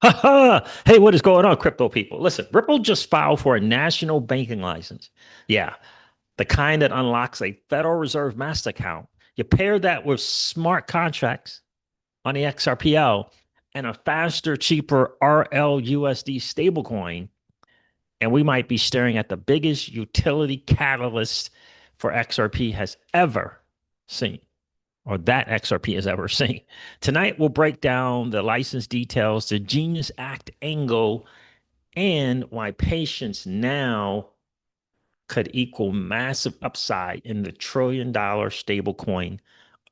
Ha ha! Hey, what is going on, crypto people? Listen, Ripple just filed for a national banking license. Yeah, the kind that unlocks a Federal Reserve master account. You pair that with smart contracts on the XRPL and a faster, cheaper RLUSD stablecoin, and we might be staring at the biggest utility catalyst for XRP has ever seen, or that XRP has ever seen. Tonight, we'll break down the license details, the Genius Act angle, and why patience now could equal massive upside in the $1 trillion stablecoin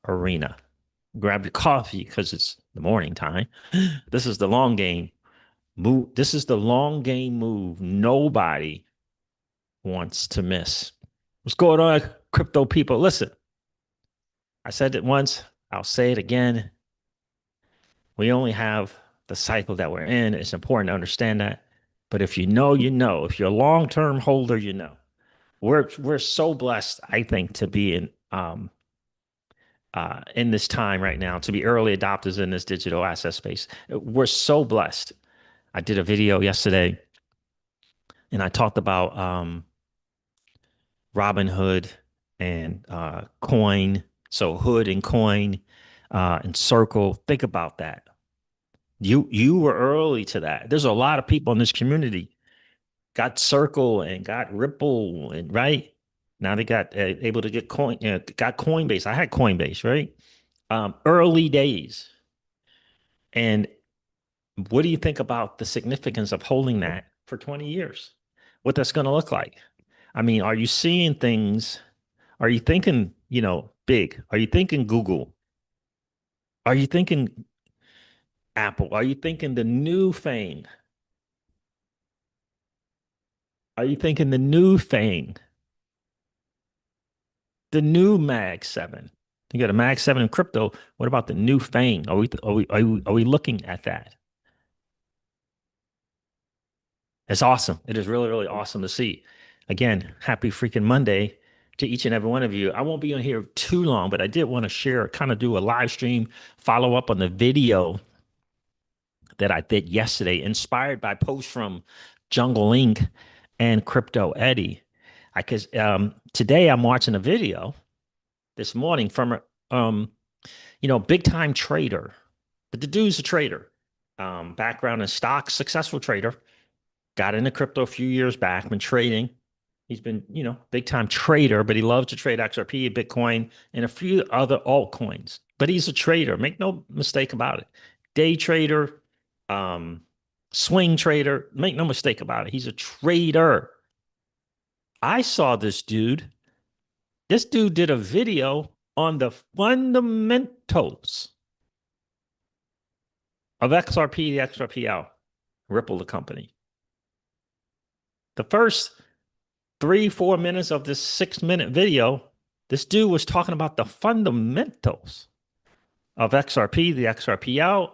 arena. Grab your coffee because it's the morning time. This is the long game move. This is the long game move nobody wants to miss. What's going on, crypto people? Listen, I said it once, I'll say it again. We only have the cycle that we're in. It's important to understand that. But if you know, you know. If you're a long-term holder, you know. We're so blessed, I think, to be in this time right now, to be early adopters in this digital asset space. We're so blessed. I did a video yesterday, and I talked about Robinhood and Coin. So Hood and Coin and Circle. Think about that. You were early to that. There's a lot of people in this community got Circle and got Ripple and right now they got able to get coin got Coinbase. I had Coinbase, right? Early days. And what do you think about the significance of holding that for 20 years? What that's going to look like? I mean, are you seeing things? Are you thinking, big? Are you thinking Google? Are you thinking Apple? Are you thinking the new thing? Are you thinking the new thing? The new Mag 7? You got a Mag 7 in crypto. What about the new thing? Are we looking at that? It's awesome. It is really, really awesome to see. Again, happy freaking Monday to each and every one of you. I won't be on here too long, but I did want to share, kind of do a live stream, follow up on the video that I did yesterday, inspired by posts from Jungle Inc. and Crypto Eddie. Because today I'm watching a video this morning from big time trader. But the dude's a trader. Background in stocks, successful trader. Got into crypto a few years back, been trading. He's been, big time trader, but he loves to trade XRP, Bitcoin, and a few other altcoins. But he's a trader. Make no mistake about it. Day trader, um, swing trader. Make no mistake about it. He's a trader. I saw this dude. This dude did a video on the fundamentals of XRP, the XRPL, Ripple, the company. The first 3, 4 minutes of this 6 minute video, this dude was talking about the fundamentals of XRP, the XRPL,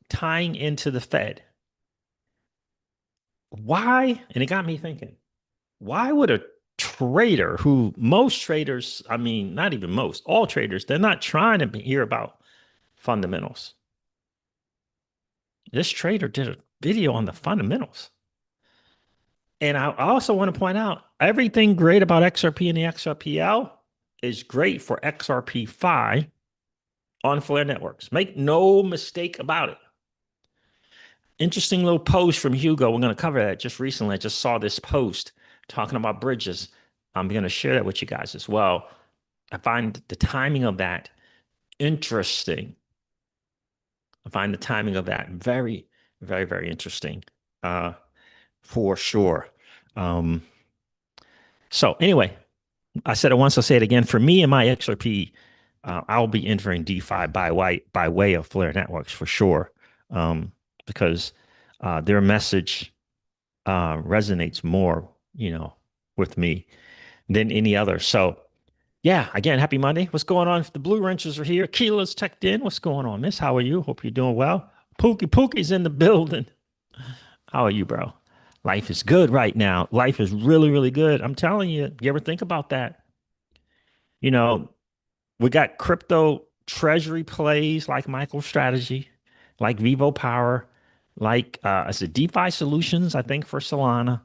tying into the Fed. Why? And it got me thinking, why would a trader who most traders, I mean, not even most, all traders, they're not trying to hear about fundamentals. This trader did a video on the fundamentals. And I also want to point out everything great about XRP and the XRPL is great for XRP-Fi on Flare networks. Make no mistake about it. Interesting little post from Hugo. We're going to cover that just recently. I just saw this post talking about bridges. I'm going to share that with you guys as well. I find the timing of that interesting. I find the timing of that very, very, very interesting, for sure. Um, so anyway, I said it once, I'll say it again. For me and my XRP, I'll be entering DeFi by way of Flare Networks for sure, because their message resonates more, with me than any other. So yeah, again, happy Monday. What's going on? The Blue Wrenches are here. Keela's checked in. What's going on, Miss? How are you? Hope you're doing well. Pookie's in the building. How are you, bro? Life is good right now. Life is really, really good. I'm telling you. You ever think about that? You know, we got crypto treasury plays like MicroStrategy, like Vivo Power. like as a DeFi solutions, I think for Solana,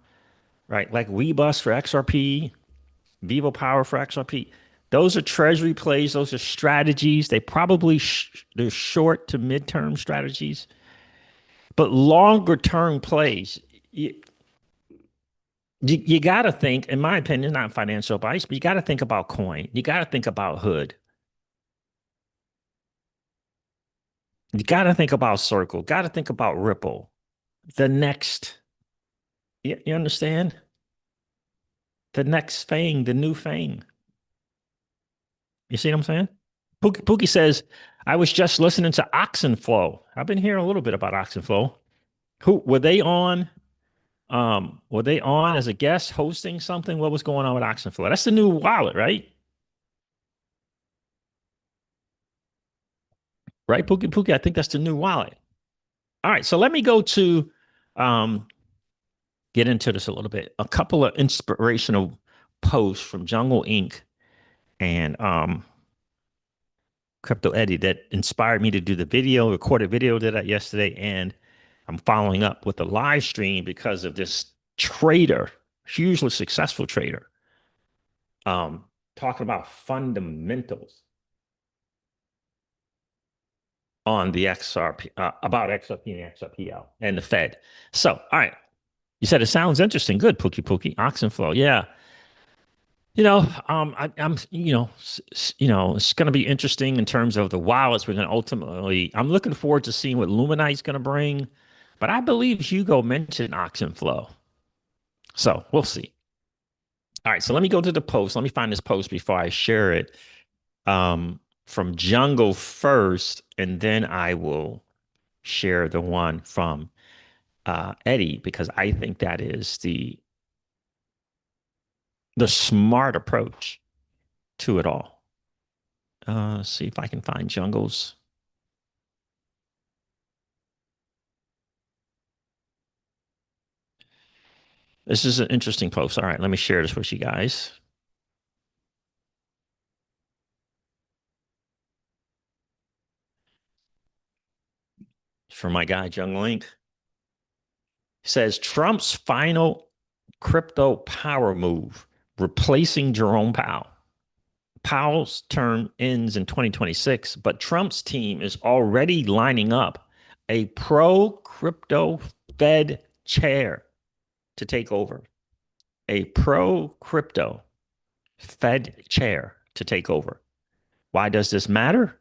right? Like Weebus for XRP, Vivo Power for XRP. Those are treasury plays. Those are strategies. They probably they're short to midterm strategies, but longer term plays. You, you got to think, in my opinion, not financial advice, but you got to think about coin. You got to think about Hood. You got to think about Circle. Got to think about Ripple. The next, you understand? The next thing, the new thing. You see what I'm saying? Pookie says, I was just listening to Oxenflow. I've been hearing a little bit about Oxenflow. Who were they on? Were they on as a guest hosting something? What was going on with Oxenflow? That's the new wallet, right? Right, Pookie. I think that's the new wallet. All right, so let me go to um, get into this a little bit. A couple of inspirational posts from Jungle Inc. and Crypto Eddie that inspired me to do the video, recorded video did that yesterday, and I'm following up with a live stream because of this trader, hugely successful trader, um, talking about fundamentals on the XRP, about XRP and XRPL and the Fed. So, all right, you said it sounds interesting. Good, Pookie, Oxenflow. Yeah, I'm, it's going to be interesting in terms of the wallets we're going to ultimately. I'm looking forward to seeing what Luminite's going to bring, but I believe Hugo mentioned Oxenflow, so we'll see. All right, so let me go to the post. Let me find this post before I share it from Jungle first, and then I will share the one from Eddie because I think that is the smart approach to it all. See if I can find Jungle's. This is an interesting post. All right, let me share this with you guys. For my guy, Jungle Inc. Says Trump's final crypto power move, replacing Jerome Powell. Powell's term ends in 2026, but Trump's team is already lining up a pro crypto Fed chair to take over. A pro crypto Fed chair to take over. Why does this matter?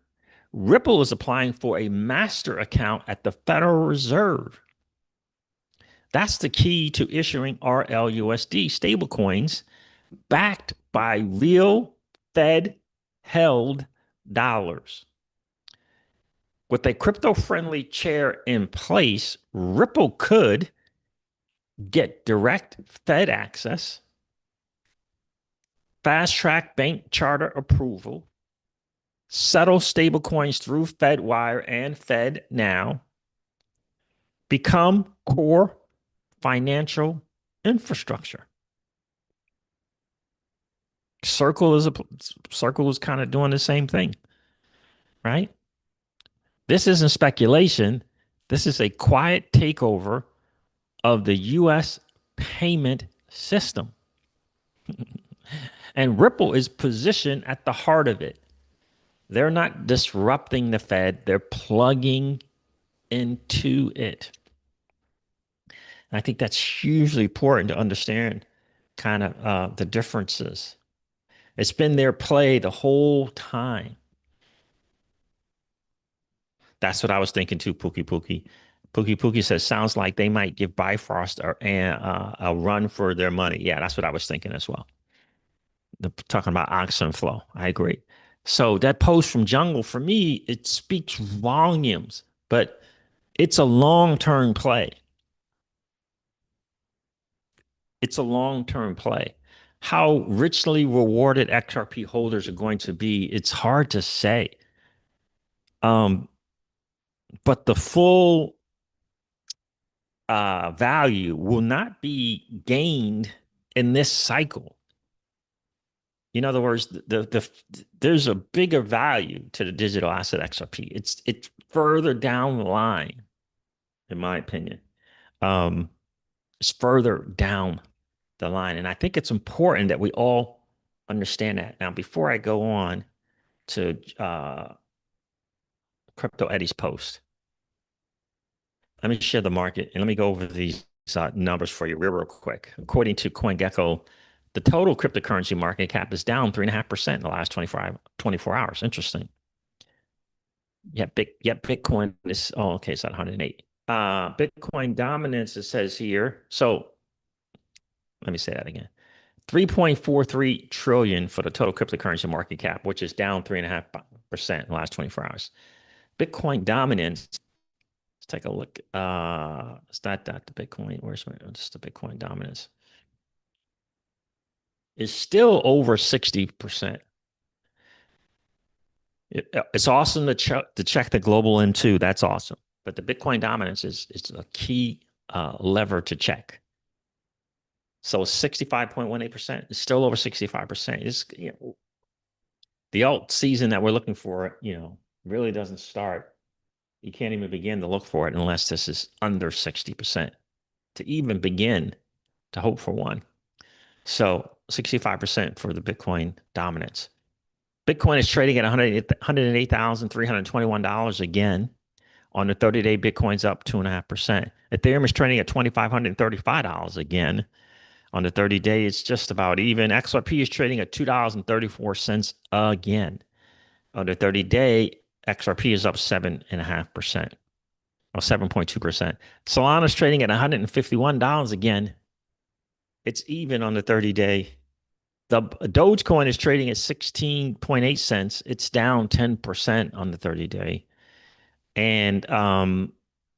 Ripple is applying for a master account at the Federal Reserve. That's the key to issuing RLUSD stablecoins backed by real Fed held dollars. With a crypto friendly chair in place, Ripple could get direct Fed access, fast track bank charter approval, settle stablecoins through FedWire and FedNow, become core financial infrastructure. Circle is kind of doing the same thing, right? This isn't speculation. This is a quiet takeover of the US payment system. And Ripple is positioned at the heart of it. They're not disrupting the Fed, they're plugging into it. And I think that's hugely important to understand kind of the differences. It's been their play the whole time. That's what I was thinking too, Pookie. Pookie says, sounds like they might give Bifrost a run for their money. Yeah, that's what I was thinking as well. Talking about oxen flow. I agree. So that post from Jungle, for me, it speaks volumes, but it's a long-term play. It's a long-term play. How richly rewarded XRP holders are going to be, it's hard to say. But the full value will not be gained in this cycle. In other words, there's a bigger value to the digital asset XRP. It's further down the line. in my opinion. Um, it's further down the line. And I think it's important that we all understand that. Now, before I go on to Crypto Eddie's post, let me share the market and let me go over these numbers for you real quick. According to CoinGecko, the total cryptocurrency market cap is down 3.5% in the last 24 hours. Interesting. Bitcoin is, oh, okay, it's at 108. Bitcoin dominance, it says here. So let me say that again. 3.43 trillion for the total cryptocurrency market cap, which is down 3.5% in the last 24 hours. Bitcoin dominance, let's take a look. It's not that the Bitcoin, where's my, just the Bitcoin dominance is still over 60%. It's awesome to check the global M2. That's awesome. But the Bitcoin dominance is a key lever to check. So 65.18% is still over 65%. It's, the alt season that we're looking for, really doesn't start. You can't even begin to look for it unless this is under 60% to even begin to hope for one. So 65% for the Bitcoin dominance. Bitcoin is trading at $108,321 again. On the 30-day, Bitcoin's up 2.5%. Ethereum is trading at $2,535 again. On the 30-day, it's just about even. XRP is trading at $2.34 again. On the 30-day, XRP is up 7.5%, or 7.2%. Solana's trading at $151 again. It's even on the 30-day. The Dogecoin is trading at 16.8 cents. It's down 10% on the 30-day. And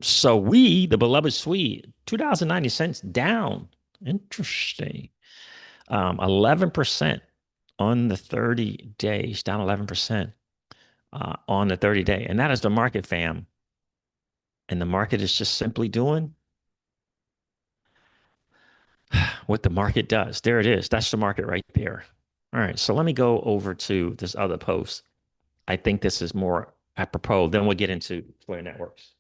so we, the beloved Swede, $2.90 down. Interesting. 11% on the 30 days, down 11% on the 30-day. And that is the market, fam. And the market is just simply doing what the market does. There it is. That's the market right there. All right. So let me go over to this other post. I think this is more apropos. Then we'll get into Square Networks.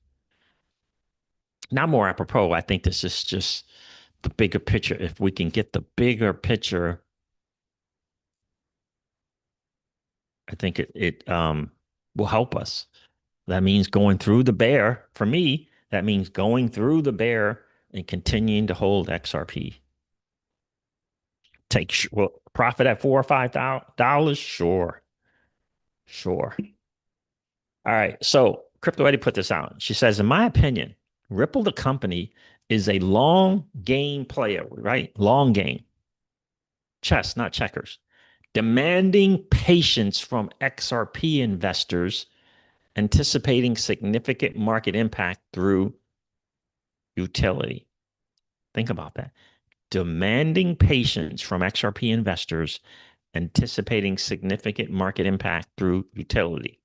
Not more apropos. I think this is just the bigger picture. If we can get the bigger picture, I think it will help us. That means going through the bear. For me, that means going through the bear and continuing to hold XRP. Profit at $4 or $5? Sure. All right. So Crypto Eddie put this out. She says, in my opinion, Ripple, the company, is a long game player, right? Long game. Chess, not checkers. Demanding patience from XRP investors, anticipating significant market impact through utility. Think about that. Demanding patience from XRP investors, anticipating significant market impact through utility.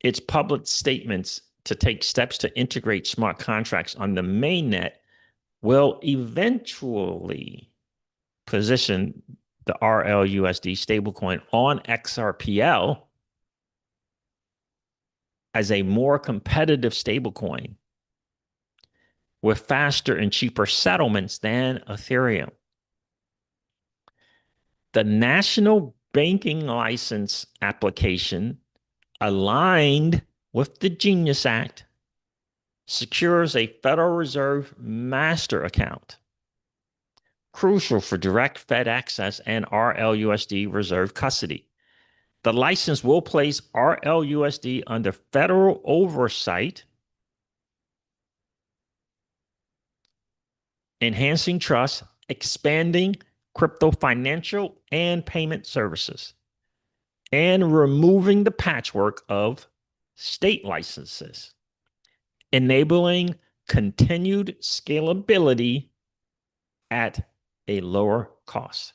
Its public statements to take steps to integrate smart contracts on the mainnet will eventually position the RLUSD stablecoin on XRPL as a more competitive stablecoin with faster and cheaper settlements than Ethereum. The National Banking License application, aligned with the Genius Act, secures a Federal Reserve master account, crucial for direct Fed access and RLUSD reserve custody. The license will place RLUSD under federal oversight, enhancing trust, expanding crypto financial and payment services, and removing the patchwork of state licenses, enabling continued scalability at a lower cost.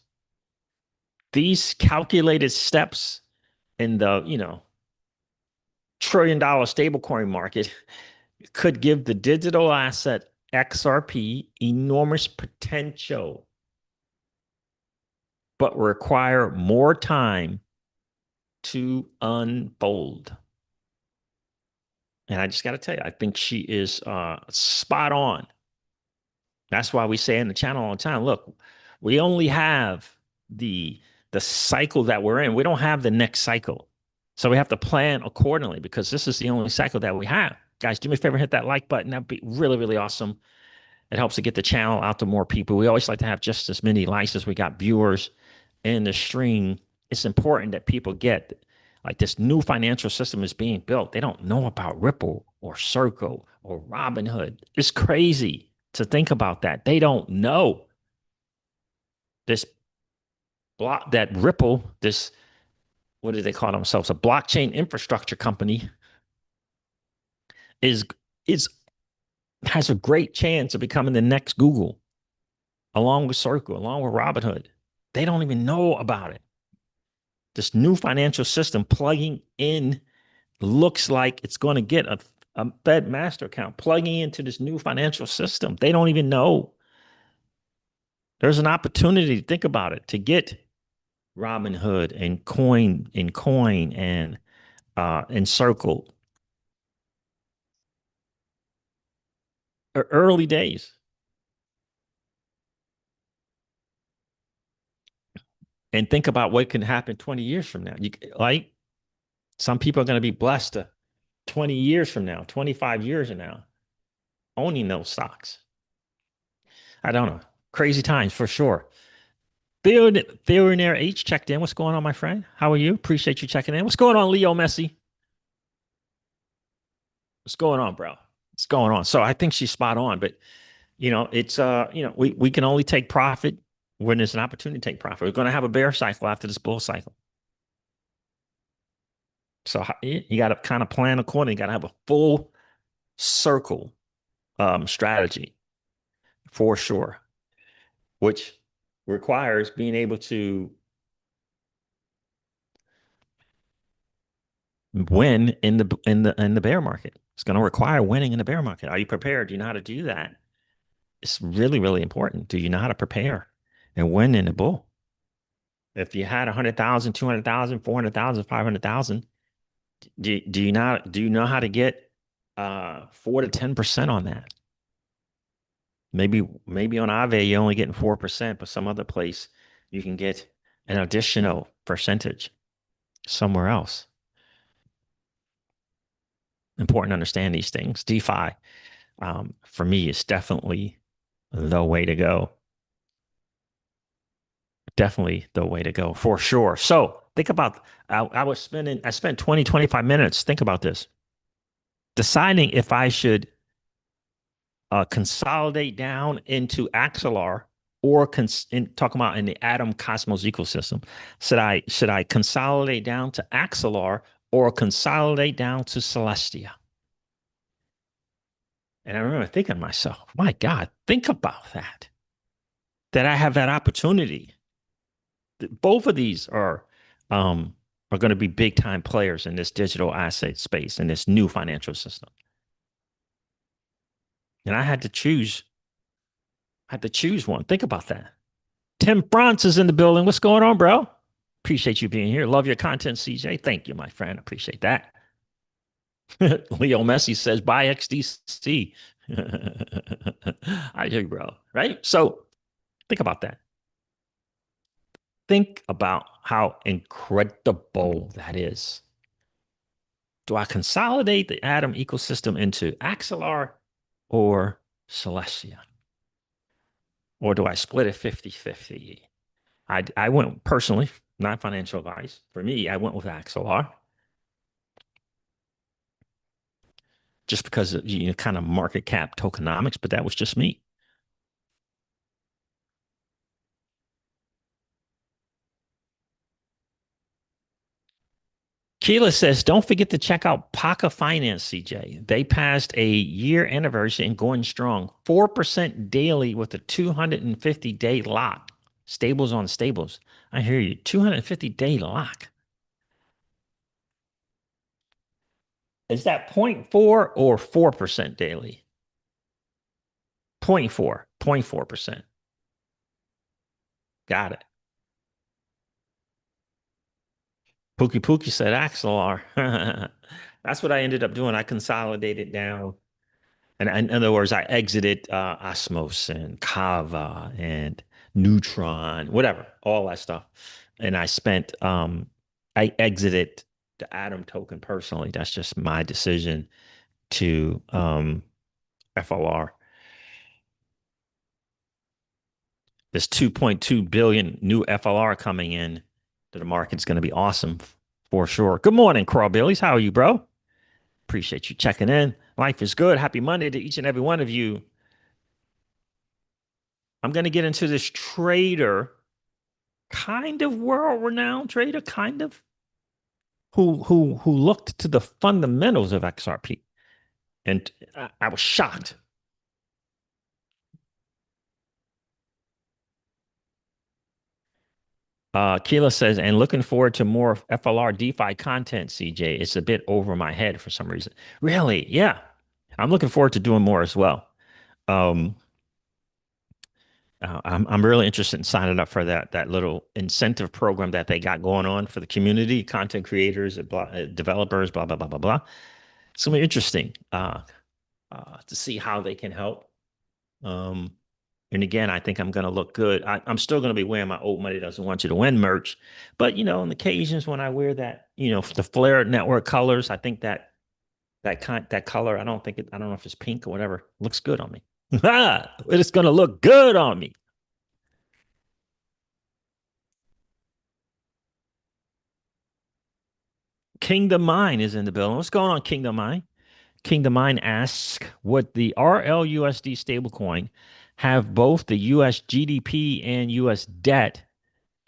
These calculated steps in the, $1 trillion stablecoin market could give the digital asset XRP enormous potential, but require more time to unfold. And I just got to tell you, I think she is spot on. That's why we say in the channel all the time, look, we only have the the cycle that we're in. We don't have the next cycle. So we have to plan accordingly because this is the only cycle that we have. Guys, do me a favor, hit that like button. That'd be really, really awesome. It helps to get the channel out to more people. We always like to have just as many likes as we got viewers in the stream. It's important that people get like this new financial system is being built. They don't know about Ripple or Circle or Robinhood. It's crazy to think about that. They don't know this block that Ripple, this what do they call themselves? A blockchain infrastructure company is is has a great chance of becoming the next Google, along with Circle, along with Robinhood. They don't even know about it. This new financial system plugging in looks like it's going to get a Fed master account plugging into this new financial system. They don't even know. There's an opportunity to think about it to get Robinhood and Coin and Circle early days. And think about what can happen 20 years from now. Like some people are going to be blessed to 20 years from now, 25 years from now, owning those stocks. I don't know. Crazy times for sure. Billionaire H checked in. What's going on, my friend? How are you? Appreciate you checking in. What's going on, Leo Messi? What's going on, bro? What's going on? So I think she's spot on, but it's we can only take profit when there's an opportunity to take profit. We're going to have a bear cycle after this bull cycle. So you got to kind of plan accordingly. You got to have a full circle strategy for sure, which requires being able to win in the bear market. It's going to require winning in the bear market. Are you prepared? Do you know how to do that? It's really, really important. Do you know how to prepare and win in the bull? If you had 100,000, 200,000, 400,000, 500,000, do you know how to get 4 to 10% on that? Maybe on Aave you're only getting 4%, but some other place you can get an additional percentage somewhere else. Important to understand these things. DeFi, for me, is definitely the way to go. Definitely the way to go for sure. So think about, I spent 20, 25 minutes. Think about this. Deciding if I should consolidate down into Axelar or talking about in the Atom Cosmos ecosystem. Should I consolidate down to Axelar or consolidate down to Celestia? And I remember thinking to myself, my God, think about that. That I have that opportunity. Both of these are going to be big time players in this digital asset space in this new financial system. And I had to choose one. Think about that. Tim France is in the building. What's going on, bro? Appreciate you being here. Love your content, CJ. Thank you, my friend. Appreciate that. Leo Messi says, buy XDC. I hear you, bro. Right? So think about that. Think about how incredible that is. Do I consolidate the Atom ecosystem into Axelar or Celestia? Or do I split it 50-50? I went personally, not financial advice. For me, I went with Axelar just because of kind of market cap tokenomics, but that was just me. Keela says, don't forget to check out Paca Finance, CJ. They passed a year anniversary and going strong. 4% daily with a 250-day lock. Stables on stables. I hear you. 250-day lock. Is that 0.4 or 4% daily? 0.4, 0.4%. Got it. Pookie Pookie said Axelar. That's what I ended up doing. I consolidated down. And in other words, I exited Osmos and Kava and Neutron, whatever, all that stuff. And I exited the Atom token personally. That's just my decision to FLR. This 2.2 billion new FLR coming in to the market's going to be awesome for sure. Good morning, Crawbillies. How are you, bro? Appreciate you checking in. Life is good. Happy Monday to each and every one of you. I'm going to get into this trader, kind of world-renowned trader, kind of, who looked to the fundamentals of XRP. And I was shocked. Keela says, and looking forward to more FLR DeFi content, CJ. It's a bit over my head for some reason. Really? Yeah. I'm looking forward to doing more as well. Um, I'm really interested in signing up for that little incentive program that they got going on for the community, content creators, developers, blah blah blah blah blah. It's gonna be interesting to see how they can help. Um, and again, I think I'm gonna look good. I'm still gonna be wearing my old money doesn't want you to win merch, but on occasions when I wear that, the Flare Network colors, I think that color, I don't know if it's pink or whatever, looks good on me. It's gonna look good on me. Kingdom Mine is in the building. What's going on, Kingdom Mine? Kingdom Mine asks, would the RLUSD stablecoin have both the US GDP and US debt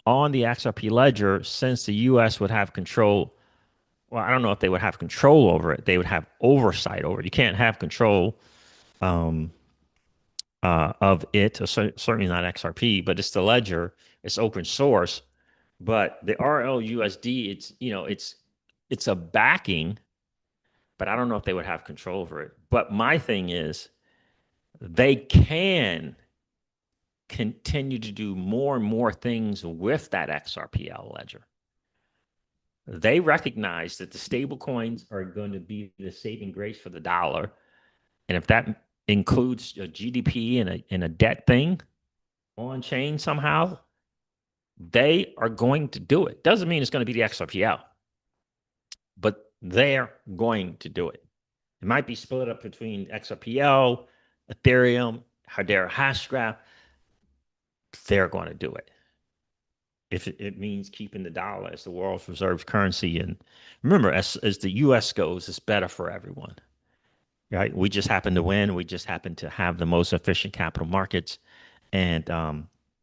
on the XRP ledger since the US would have control? Well, I don't know if they would have control over it. They would have oversight over it. You can't have control um, of it, certainly not XRP, but it's the ledger. It's open source. But the RLUSD, it's a backing, but I don't know if they would have control over it. But my thing is, they can continue to do more and more things with that XRPL ledger. They recognize that the stable coins are going to be the saving grace for the dollar. And if that includes a GDP and a debt thing on chain somehow, they are going to do it. Doesn't mean it's going to be the XRPL, but they're going to do it. It might be split up between XRPL, Ethereum, Hedera Hashgraph. They're going to do it. If it means keeping the dollar as the world's reserve currency. And remember, as the US goes, it's better for everyone, right? We just happen to win. We just happen to have the most efficient capital markets. And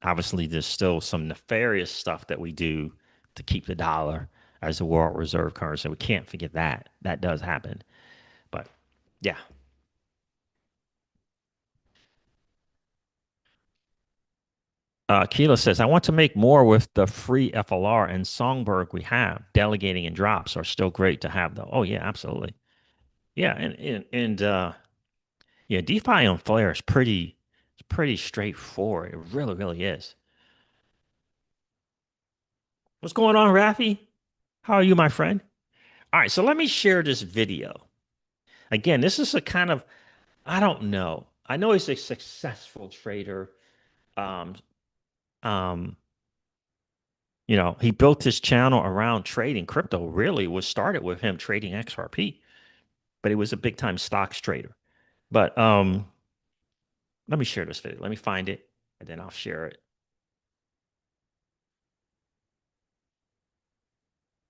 obviously, there's still some nefarious stuff that we do to keep the dollar as the world reserve currency. We can't forget that. That does happen. But yeah. Keela says, I want to make more with the free FLR and Songbird we have. Delegating and drops are still great to have, though. Oh, yeah, absolutely. Yeah, and yeah, DeFi on Flare is pretty straightforward. It really, really is. What's going on, Rafi? How are you, my friend? All right, so let me share this video. Again, this is a kind of, I don't know. I know he's a successful trader. Um, um, he built his channel around trading crypto. Really was started with him trading XRP, but he was a big time stocks trader. But let me share this video. Let me find it, and then I'll share it.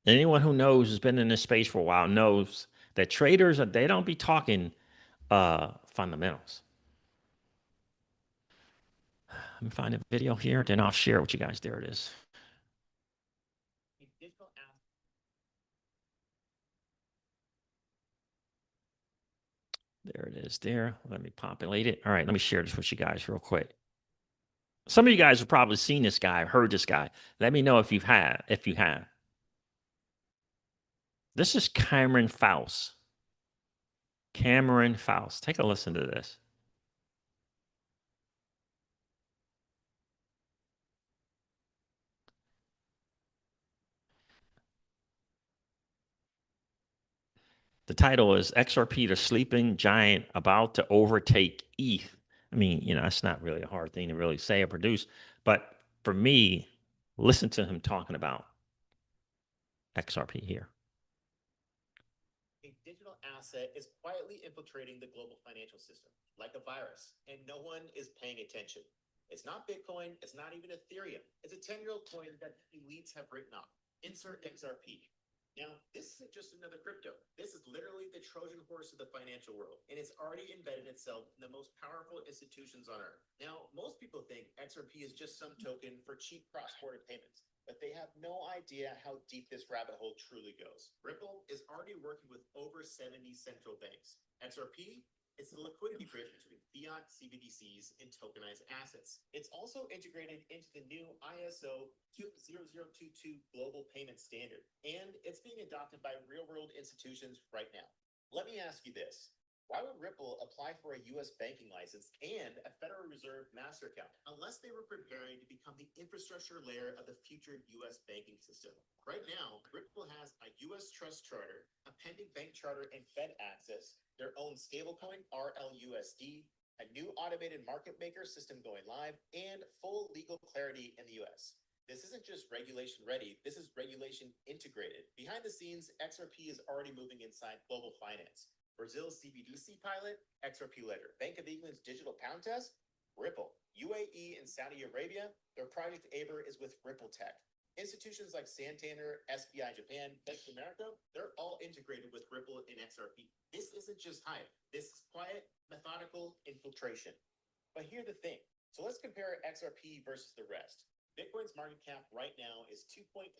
Anyone who knows has been in this space for a while knows that traders they don't be talking fundamentals. Let me find a video here, then I'll share it with you guys. There it is. There it is. There. Let me populate it. All right, let me share this with you guys real quick. Some of you guys have probably seen this guy, heard this guy. Let me know if you have. This is Cameron Faust. Cameron Faust. Take a listen to this. The title is XRP, the sleeping giant about to overtake ETH. I mean, you know, that's not really a hard thing to really say or produce. But for me, listen to him talking about XRP here. A digital asset is quietly infiltrating the global financial system like a virus, and no one is paying attention. It's not Bitcoin, it's not even Ethereum. It's a 10-year-old coin that the elites have written off. Insert XRP. Now, this isn't just another crypto. This is literally the Trojan horse of the financial world, and it's already embedded itself in the most powerful institutions on earth. Now, most people think XRP is just some token for cheap cross-border payments, but they have no idea how deep this rabbit hole truly goes. Ripple is already working with over 70 central banks. XRP, it's the liquidity bridge between fiat, CBDCs, and tokenized assets. It's also integrated into the new ISO 0022 global payment standard, and it's being adopted by real-world institutions right now. Let me ask you this. Why would Ripple apply for a U.S. banking license and a Federal Reserve master account unless they were preparing to become the infrastructure layer of the future U.S. banking system? Right now, Ripple has a U.S. trust charter, a pending bank charter and Fed access, their own stablecoin, RLUSD, a new automated market maker system going live, and full legal clarity in the U.S. This isn't just regulation ready, this is regulation integrated. Behind the scenes, XRP is already moving inside global finance. Brazil's CBDC pilot, XRP Ledger. Bank of England's digital pound test, Ripple. UAE and Saudi Arabia, their Project Aber is with Ripple Tech. Institutions like Santander, SBI Japan, Bank of America, they're all integrated with Ripple and XRP. This isn't just hype. This is quiet, methodical infiltration. But here's the thing. So let's compare XRP versus the rest. Bitcoin's market cap right now is 2.18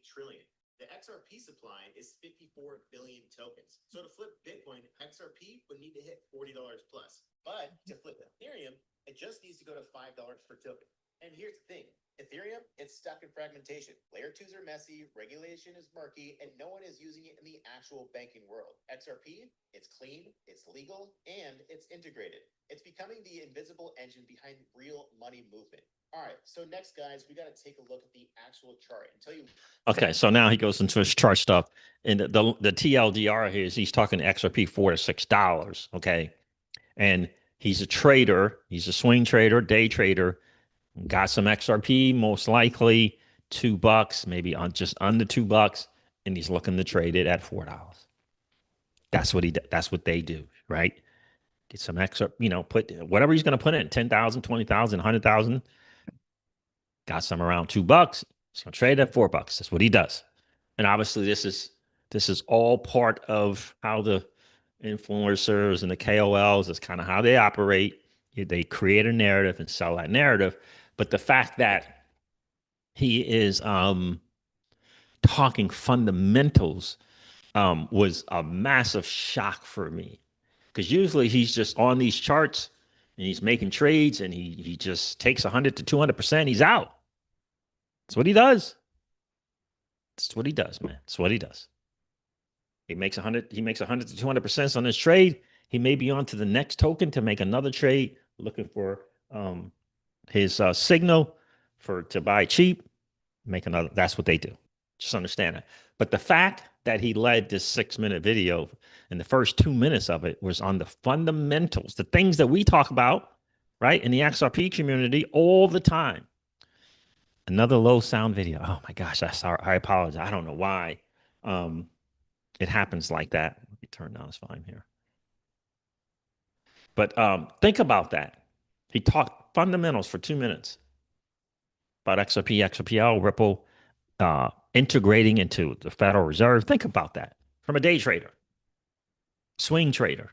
trillion. The XRP supply is 54 billion tokens. So to flip Bitcoin, XRP would need to hit $40 plus. But to flip Ethereum, it just needs to go to $5 per token. And here's the thing. Ethereum, it's stuck in fragmentation. Layer 2s are messy, regulation is murky, and no one is using it in the actual banking world. XRP, it's clean, it's legal, and it's integrated. It's becoming the invisible engine behind real money movement. All right, so next, guys, we got to take a look at the actual chart and tell you. Okay, so now he goes into his chart stuff, and the TLDR here is he's talking XRP $4 to $6. Okay, and he's a trader, he's a swing trader, day trader, got some XRP, most likely $2, maybe on just under $2, and he's looking to trade it at $4. That's what that's what they do, right? Get some XRP, you know, put whatever he's going to put in 10,000, 20,000, 100,000. Got some around $2. He's going to trade at $4. That's what he does. And obviously, this is all part of how the influencers and the KOLs is kind of how they operate. They create a narrative and sell that narrative. But the fact that he is talking fundamentals was a massive shock for me, because usually he's just on these charts and he's making trades and he just takes 100 to 200%. He's out. That's what he does. That's what he does, man. That's what he does. He makes 100 to 200% on his trade. He may be on to the next token to make another trade, looking for his signal to buy cheap, make another. That's what they do. Just understand that. But the fact that he led this 6-minute video and the first 2 minutes of it was on the fundamentals, the things that we talk about, right, in the XRP community all the time. Another low sound video. Oh my gosh, I apologize. I don't know why it happens like that. Let me turn down this volume here. But think about that. He talked fundamentals for 2 minutes about XRP, XRPL, Ripple, integrating into the Federal Reserve. Think about that from a day trader, swing trader.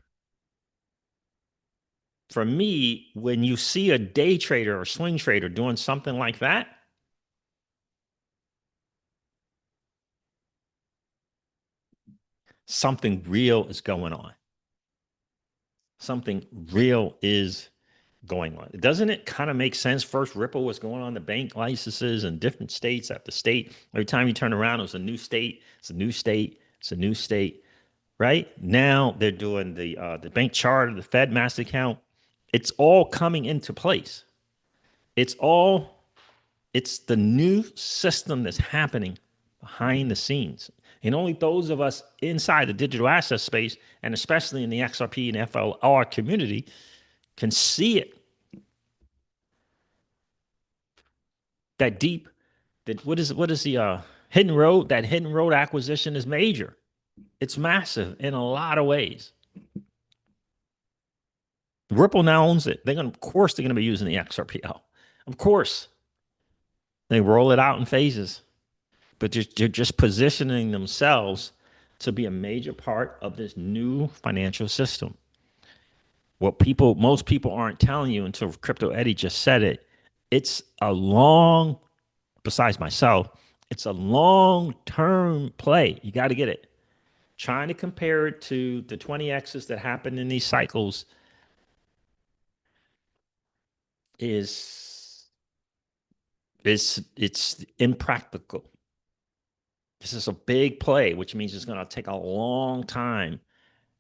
For me, when you see a day trader or swing trader doing something like that, something real is going on. Something real is going on. Doesn't it kind of make sense? First, Ripple was going on the bank licenses in different states after state. Every time you turn around, it was a new state. It's a new state. It's a new state. Right now, they're doing the bank charter, the Fed master account. It's all coming into place. It's the new system that's happening behind the scenes. And only those of us inside the digital asset space, and especially in the XRP and FLR community, can see it. That deep, that what is the hidden road? That hidden road acquisition is major. It's massive in a lot of ways. Ripple now owns it. Of course, they're gonna be using the XRPL. Of course, they roll it out in phases, but they're just positioning themselves to be a major part of this new financial system. What most people aren't telling you until Crypto Eddie just said it, it's a long, besides myself, it's a long-term play. You got to get it. Trying to compare it to the 20Xs that happen in these cycles is it's impractical. This is a big play, which means it's going to take a long time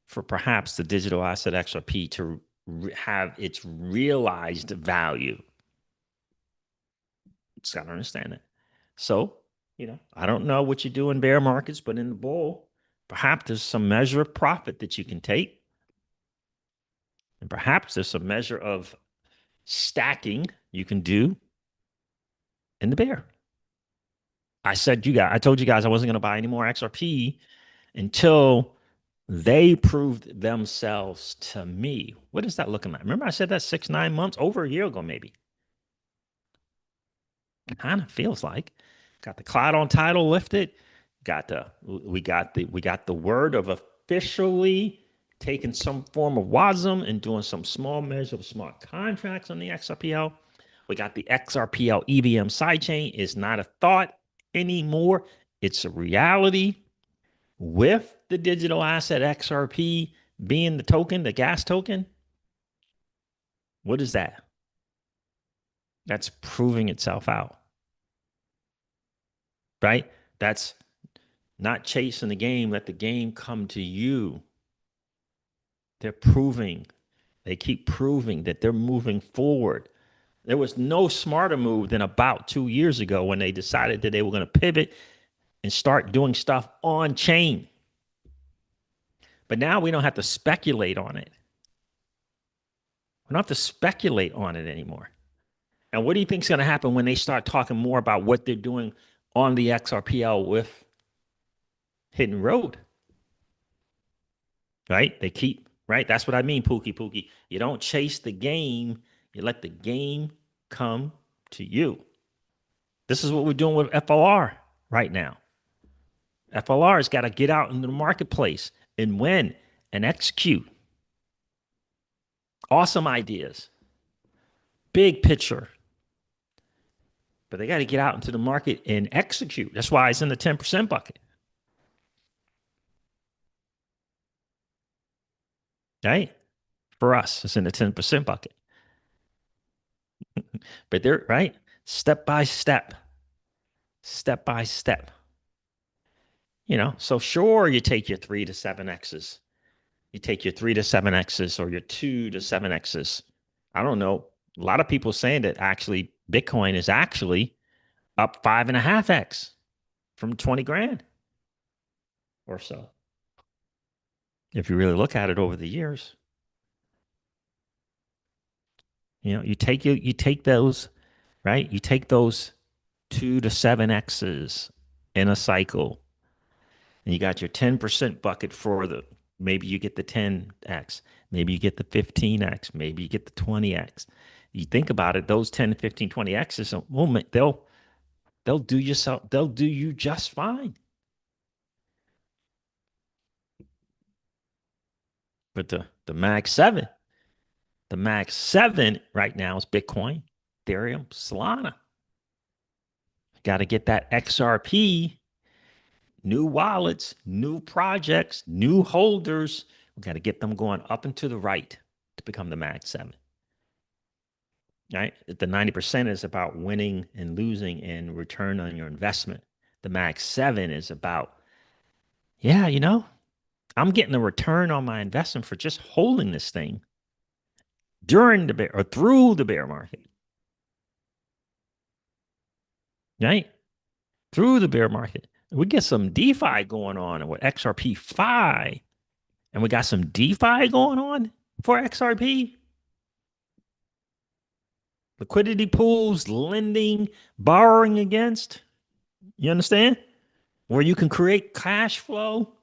for perhaps the digital asset XRP to have its realized value. Just got to understand it. So, I don't know what you do in bear markets, but in the bull, perhaps there's some measure of profit that you can take. And perhaps there's some measure of stacking you can do in the bear. I told you guys I wasn't going to buy any more XRP until they proved themselves to me. What is that looking like? Remember I said that 6-9 months, over a year ago, maybe. Kind of feels like. Got the cloud on title lifted. We got the word of officially taking some form of WASM and doing some small measure of smart contracts on the XRPL. We got the XRPL EVM sidechain. It's not a thought anymore. It's a reality with the digital asset XRP being the token, the gas token. What is that? That's proving itself out, right? That's not chasing the game. Let the game come to you. They keep proving that they're moving forward. There was no smarter move than about 2 years ago when they decided that they were going to pivot and start doing stuff on chain. But now we don't have to speculate on it. We don't have to speculate on it anymore. And what do you think is going to happen when they start talking more about what they're doing on the XRPL with Hidden Road? Right? They keep, right? That's what I mean, Pookie. You don't chase the game, you let the game come to you. This is what we're doing with FLR right now. FLR has got to get out into the marketplace and win and execute. Awesome ideas. Big picture. But they got to get out into the market and execute. That's why it's in the 10% bucket. Right? For us, it's in the 10% bucket. But they're right, step by step. So sure, you take your 3 to 7Xs. You take your 3 to 7Xs or your 2 to 7Xs. I don't know. A lot of people saying that actually Bitcoin is actually up 5.5X from 20 grand or so. If you really look at it over the years, you take those, right? You take those 2 to 7Xs in a cycle, and you got your 10% bucket for maybe you get the 10X, maybe you get the 15X, maybe you get the 20X. You think about it, those 10, 15, 20Xs, they'll do you just fine. But the Mag 7 right now is Bitcoin, Ethereum, Solana. Got to get that XRP, new wallets, new projects, new holders. We got to get them going up and to the right to become the Mag 7. Right? The 90% is about winning and losing and return on your investment. The Mag 7 is about, I'm getting a return on my investment for just holding this thing during the bear or through the bear market. Right? Through the bear market. We get some DeFi going on with XRP 5, and we got some DeFi going on for XRP. Liquidity pools, lending, borrowing against. You understand? Where you can create cash flow.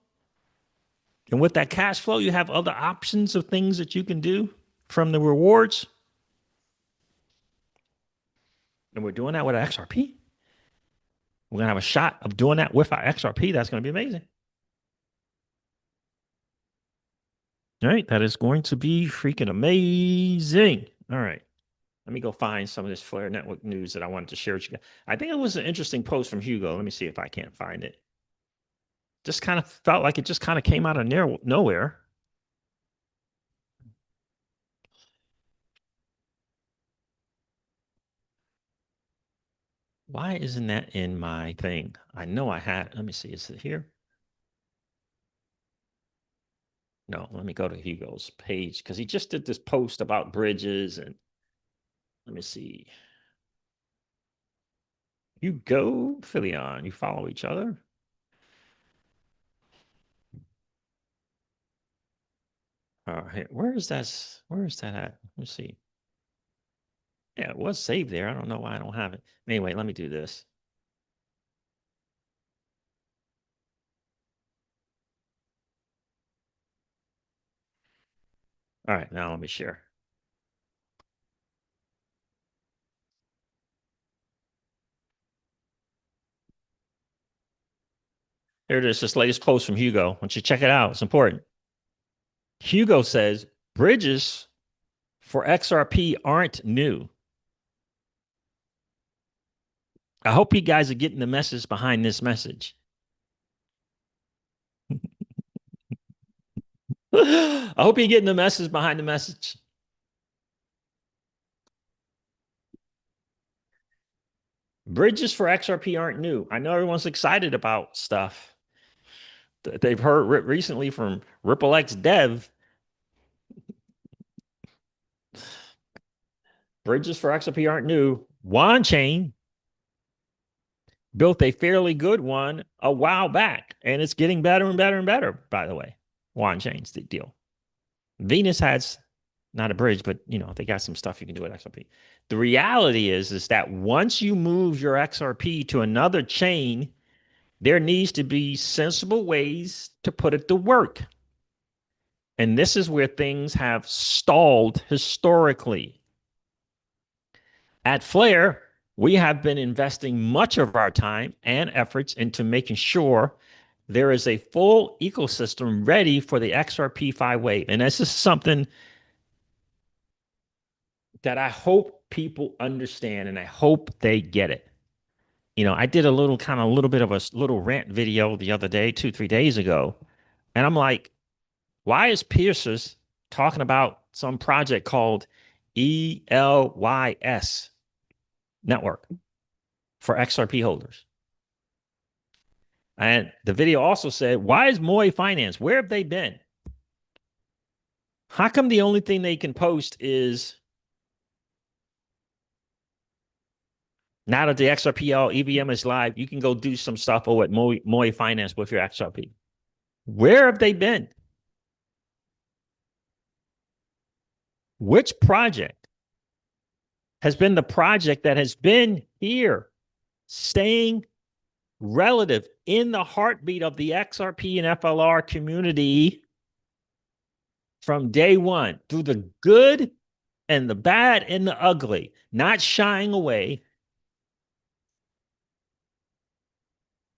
And with that cash flow, you have other options of things that you can do from the rewards. And we're doing that with XRP. We're going to have a shot of doing that with our XRP. That's going to be amazing. All right. That is going to be freaking amazing. All right. Let me go find some of this Flare Network news that I wanted to share with you guys. I think it was an interesting post from Hugo. Let me see if I can't find it. Just kind of felt like it just kind of came out of nowhere. Why isn't that in my thing? I know I had. Let me see. Is it here? No, let me go to Hugo's page because he just did this post about bridges. And let me see. Hugo, Philion, you follow each other? Where is that? Where is that at? Let's see. Yeah, it was saved there. I don't know why I don't have it. Anyway, let me do this. All right, now let me share. Here it is, this latest post from Hugo. Why don't you check it out? It's important. Hugo says bridges for XRP aren't new. I hope you guys are getting the message behind this message. I hope you're getting the message behind the message. Bridges for XRP aren't new. I know everyone's excited about stuff. They've heard recently from RippleX Dev. Bridges for XRP aren't new. Wan Chain built a fairly good one a while back, and it's getting better and better and better, by the way. Wan Chain's the deal. Venus has not a bridge, but they got some stuff you can do with XRP. The reality is that once you move your XRP to another chain, there needs to be sensible ways to put it to work. And this is where things have stalled historically. At Flare, we have been investing much of our time and efforts into making sure there is a full ecosystem ready for the XRP5 wave. And this is something that I hope people understand and I hope they get it. I did a little bit of a little rant video the other day, 2, 3 days ago. And I'm like, why is Pierce's talking about some project called ELYS network for XRP holders? And the video also said, why is Moy Finance? Where have they been? How come the only thing they can post is now that the XRPL EVM is live, you can go do some stuff over at Moy Finance with your XRP. Where have they been? Which project has been the project that has been here, staying relative in the heartbeat of the XRP and FLR community from day one, through the good and the bad and the ugly, not shying away,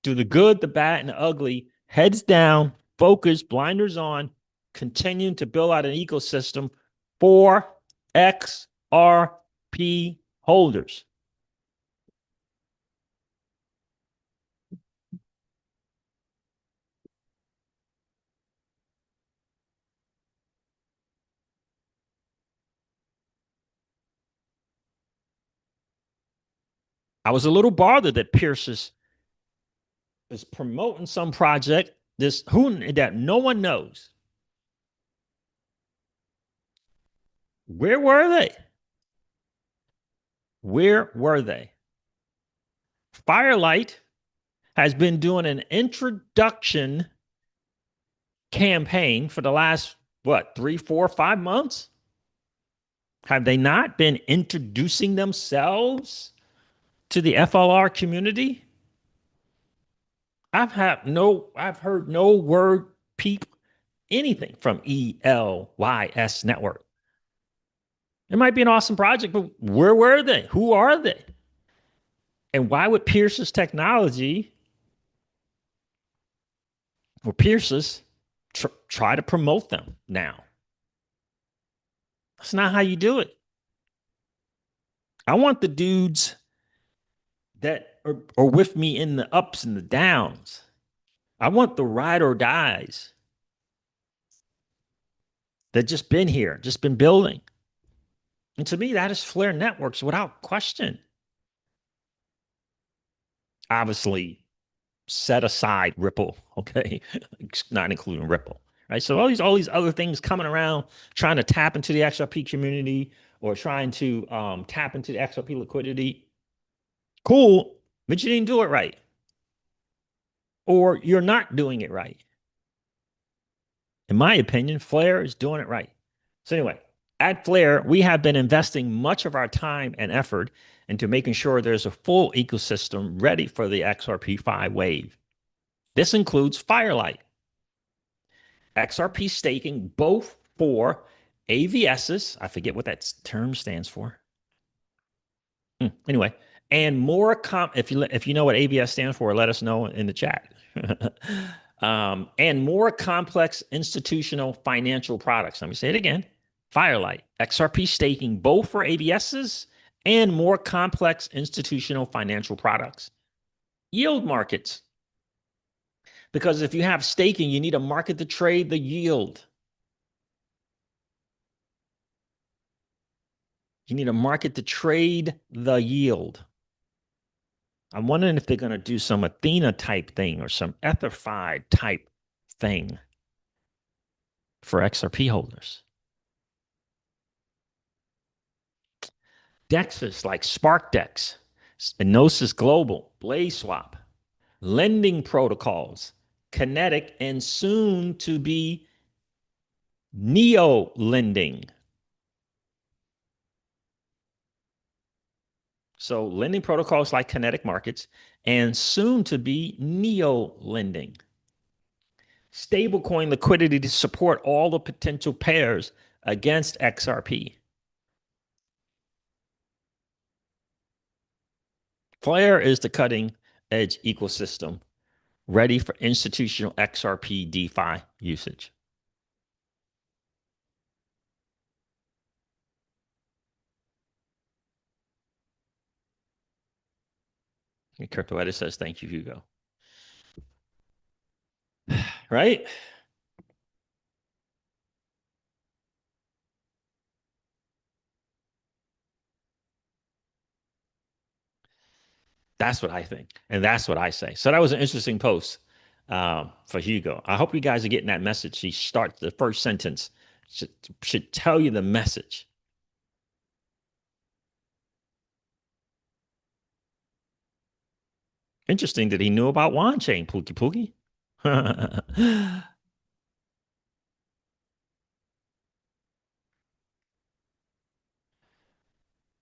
through the good, the bad, and the ugly, heads down, focus, blinders on, continuing to build out an ecosystem for XRP holders. I was a little bothered that Pierce is promoting some project that no one knows. Where were they? Where were they? Firelight has been doing an introduction campaign for the last, what, 3, 4, 5 months? Have they not been introducing themselves to the FLR community? I've heard no word peep anything from ELYS Network. It might be an awesome project, but where were they? Who are they? And why would Pierce's technology or Pierce's try to promote them now? That's not how you do it. I want the dudes that are with me in the ups and the downs. I want the ride or dies that just been here, just been building. And to me, that is Flare Networks without question. Obviously, set aside Ripple, okay? Not including Ripple, right? So all these other things coming around, trying to tap into the XRP community or trying to tap into the XRP liquidity. Cool, but you didn't do it right. Or you're not doing it right. In my opinion, Flare is doing it right. So anyway, at Flare, we have been investing much of our time and effort into making sure there's a full ecosystem ready for the XRP5 wave. This includes Firelight, XRP staking, both for AVSs. I forget what that term stands for. Anyway, and more if you know what AVS stands for, let us know in the chat. And more complex institutional financial products. Let me say it again. Firelight, XRP staking, both for AVSs and more complex institutional financial products. Yield markets. Because if you have staking, you need a market to trade the yield. You need a market to trade the yield. I'm wondering if they're going to do some Athena type thing or some Etherfi type thing for XRP holders. Dexes like SparkDex, Gnosis Global, BlazeSwap, lending protocols, Kinetic, and soon to be Neo lending. So lending protocols like Kinetic Markets and soon to be Neo lending. Stablecoin liquidity to support all the potential pairs against XRP. Flare is the cutting edge ecosystem ready for institutional XRP DeFi usage. Crypto Edit says, thank you, Hugo. Right? That's what I think. And that's what I say. So that was an interesting post for Hugo. I hope you guys are getting that message. He starts the first sentence, should tell you the message. Interesting that he knew about Wan Chain, Pookie Pookie.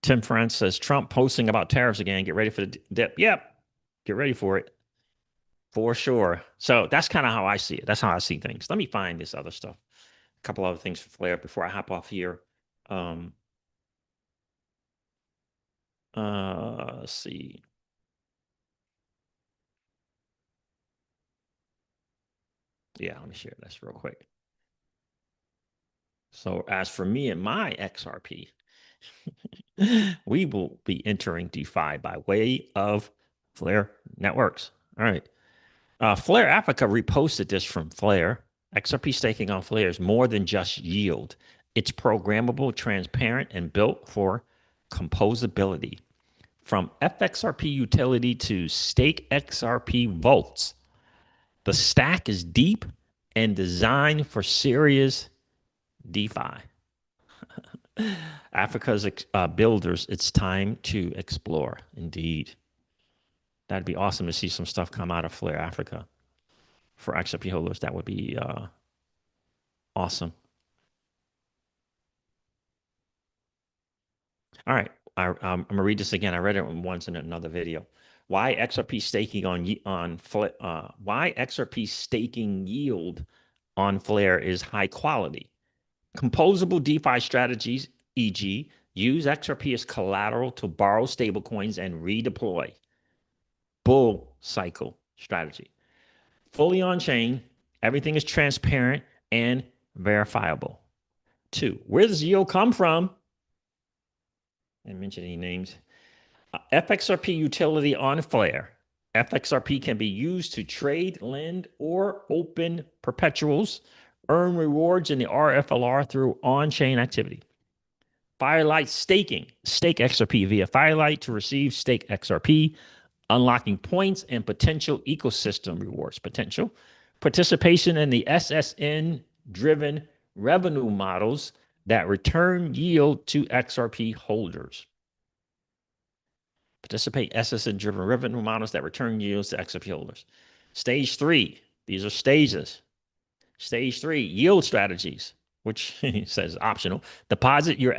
Tim France says, Trump posting about tariffs again. Get ready for the dip. Yep. Get ready for it. For sure. So that's kind of how I see it. That's how I see things. Let me find this other stuff. A couple other things for Flare before I hop off here. Let's see. Yeah, let me share this real quick. So as for me and my XRP, we will be entering DeFi by way of Flare Networks. All right. Flare Africa reposted this from Flare. XRP staking on Flare is more than just yield. It's programmable, transparent, and built for composability. From FXRP utility to stake XRP vaults, the stack is deep and designed for serious DeFi. Africa's builders, it's time to explore. Indeed. That'd be awesome to see some stuff come out of Flare Africa for XRP holders. That would be awesome. All right, I'm gonna read this again. I read it once in another video. Why XRP staking why XRP staking yield on Flare is high quality. Composable DeFi strategies, e.g., use XRP as collateral to borrow stablecoins and redeploy. Bull cycle strategy. Fully on chain, everything is transparent and verifiable. 2, where does yield come from? I didn't mention any names. FXRP utility on Flare. FXRP can be used to trade, lend, or open perpetuals, earn rewards in the RFLR through on-chain activity. Firelight staking. Stake XRP via Firelight to receive stake XRP, unlocking points and potential ecosystem rewards. Potential. Participation in the SSN-driven revenue models that return yield to XRP holders. Participate SSN-driven revenue models that return yields to XRP holders. Stage 3, these are stages. Stage 3, yield strategies, which says optional. Deposit your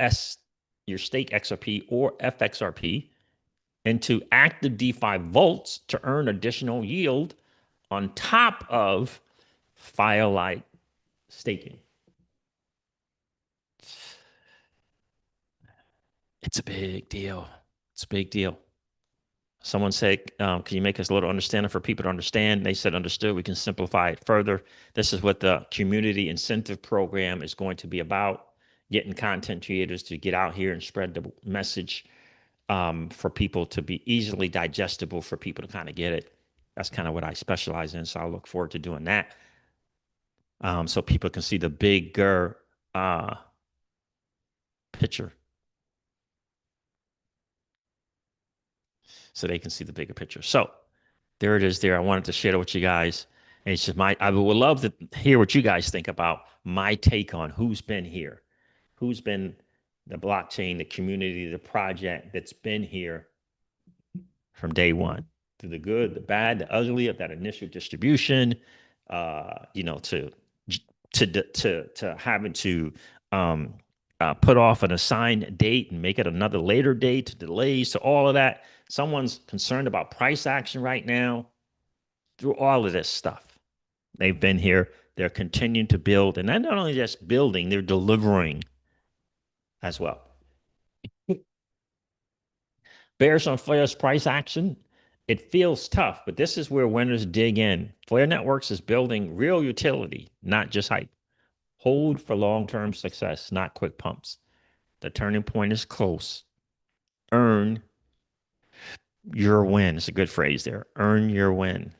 stake XRP or FXRP into active DeFi vaults to earn additional yield on top of Firelight staking. It's a big deal. It's a big deal. Someone said, can you make us a little understanding for people to understand? They said, understood. We can simplify it further. This is what the community incentive program is going to be about, getting content creators to get out here and spread the message for people to be easily digestible for people to kind of get it. That's kind of what I specialize in. So I look forward to doing that. So people can see the bigger picture. So they can see the bigger picture. So there it is there. I wanted to share it with you guys. And it's just I would love to hear what you guys think about my take on who's been here, who's been the blockchain, the community, the project that's been here from day one, through the good, the bad, the ugly of that initial distribution, to having to put off an assigned date and make it another later date, to delays, to all of that. Someone's concerned about price action right now. Through all of this stuff, they've been here. They're continuing to build, and they're not only just building, they're delivering as well. Bears on Flare's price action. It feels tough, but this is where winners dig in. Flare Networks is building real utility, not just hype. Hold for long-term success, not quick pumps. The turning point is close. Earn your win. It's a good phrase there. Earn your win.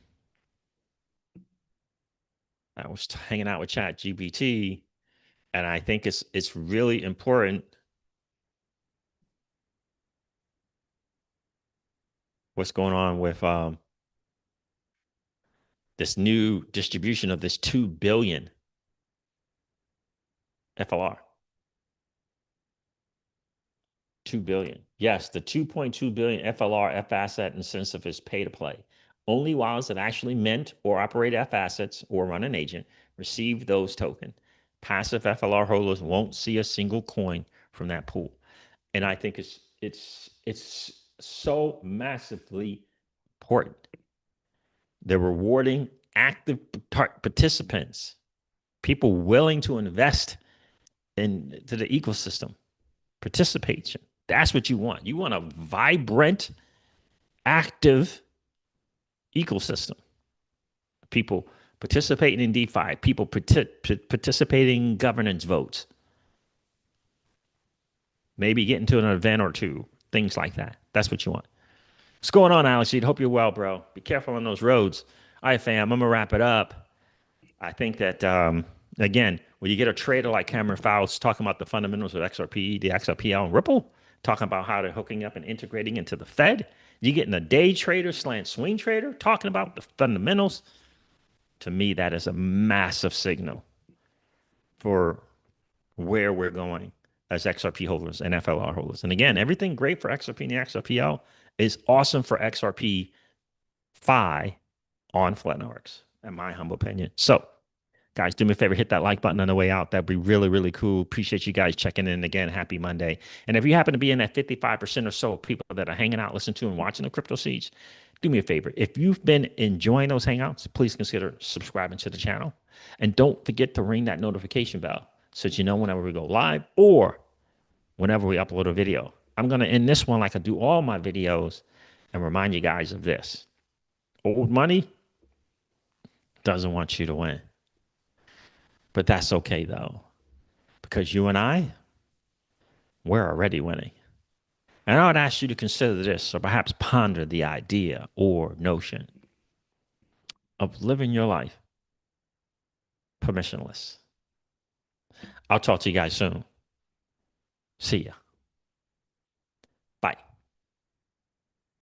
I was hanging out with ChatGPT, and I think it's really important what's going on with this new distribution of this 2 billion FLR. 2 billion. Yes, the 2.2 billion FLR F asset incentive is pay to play. Only wallets that actually mint or operate F assets or run an agent receive those tokens. Passive FLR holders won't see a single coin from that pool. And I think it's so massively important. They're rewarding active participants, people willing to invest into the ecosystem. Participation. That's what you want. You want a vibrant, active ecosystem. People participating in DeFi, people participating in governance votes, maybe getting to an event or two, things like that. That's what you want. What's going on, Alex? Hope you're well, bro. Be careful on those roads. All right, fam, I'm going to wrap it up. I think that, again, when you get a trader like Cameron Fowles talking about the fundamentals of XRP, the XRPL, and Ripple, talking about how they're hooking up and integrating into the Fed, you getting a day trader, slant swing trader, talking about the fundamentals. To me, that is a massive signal for where we're going as XRP holders and FLR holders. And again, everything great for XRP and the XRPL is awesome for XRP Fi on Flatworks, in my humble opinion. So, guys, do me a favor, hit that like button on the way out. That'd be really, really cool. Appreciate you guys checking in again. Happy Monday. And if you happen to be in that 55% or so of people that are hanging out, listening to and watching the Crypto Seeds, do me a favor. If you've been enjoying those hangouts, please consider subscribing to the channel. And don't forget to ring that notification bell so that you know whenever we go live or whenever we upload a video. I'm going to end this one like I do all my videos and remind you guys of this. Old money doesn't want you to win. But that's okay, though, because you and I, we're already winning. And I would ask you to consider this or perhaps ponder the idea or notion of living your life permissionless. I'll talk to you guys soon. See ya.